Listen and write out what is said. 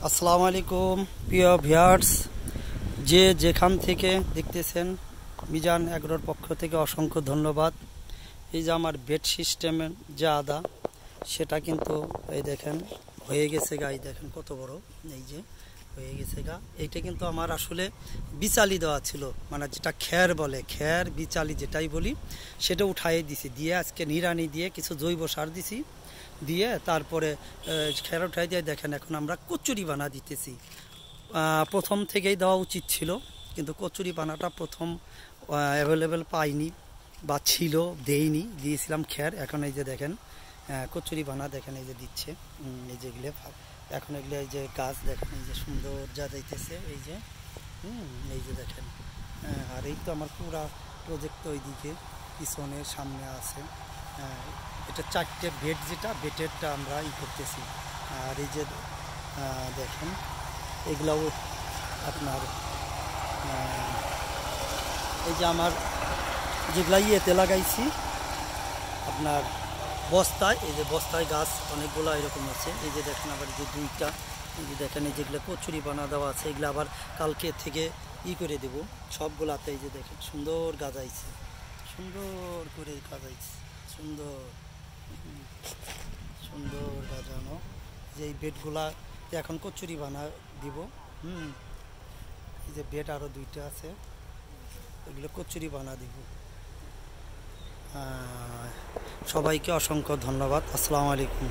আসসালামু আলাইকুম প্রিয় ভিউয়ার্স, যে যেখান থেকে দেখতেছেন মিজান এগ্রোর পক্ষ থেকে অসংখ্য ধন্যবাদ। এই যে আমার বেড সিস্টেমের যে আদা, সেটা কিন্তু এই দেখেন হয়ে গেছে গা। এই দেখেন কত বড়, এই যে হয়ে গেছে গা। এইটা কিন্তু আমার আসলে বিচালি দেওয়া ছিল, মানে যেটা খ্যার বলে, খ্যার বিচালি যেটাই বলি, সেটা উঠাই দিছি, দিয়ে আজকে নিড়ানি দিয়ে কিছু জৈব সার দিছি, দিয়ে তারপরে খ্যার উঠাই দিয়ে দেখেন এখন আমরা কচুরি বানা দিতেছি। প্রথম থেকেই দেওয়া উচিত ছিল, কিন্তু কচুরি বানাটা প্রথম অ্যাভেলেবেল পাইনি বা ছিল, দেইনি, দিয়েছিলাম খ্যার। এখন এই যে দেখেন কচুরি বানা দেখেন এই যে দিচ্ছে, এই যেগুলো এখন এগুলো এই যে গাছ দেখেন এই যে সুন্দর যা যাইতেছে, এই যে এই যে দেখেন। আর এই তো আমার পুরা প্রজেক্ট ওইদিকে পিছনের সামনে আছে। এটা 4টে বেড, যেটা বেডেরটা আমরা করতেছি। আর এই যে দেখেন এগুলাও আপনার এই যে আমার যেগুলা ইয়েতে লাগাইছি আপনার বস্তায়, এই যে বস্তায় গাছ অনেকগুলো এরকম আছে। এই যে দেখেন আবার যে দুইটা, এই যে দেখেন এই যেগুলো কচুরি বানা দেওয়া আছে, এগুলো আবার কালকে থেকে করে দেব সবগুলাতে। এই যে দেখেন সুন্দর গাজাইছে, সুন্দর করে গাজাইছে, সুন্দর সুন্দর গাজানো। যে এই বেডগুলা এখন কচুরি বানা দিব। এই যে বেড আরও দুইটা আছে, এগুলো কচুরি বানা দিব। সবাইকে অসংখ্য ধন্যবাদ। আসসালামু আলাইকুম।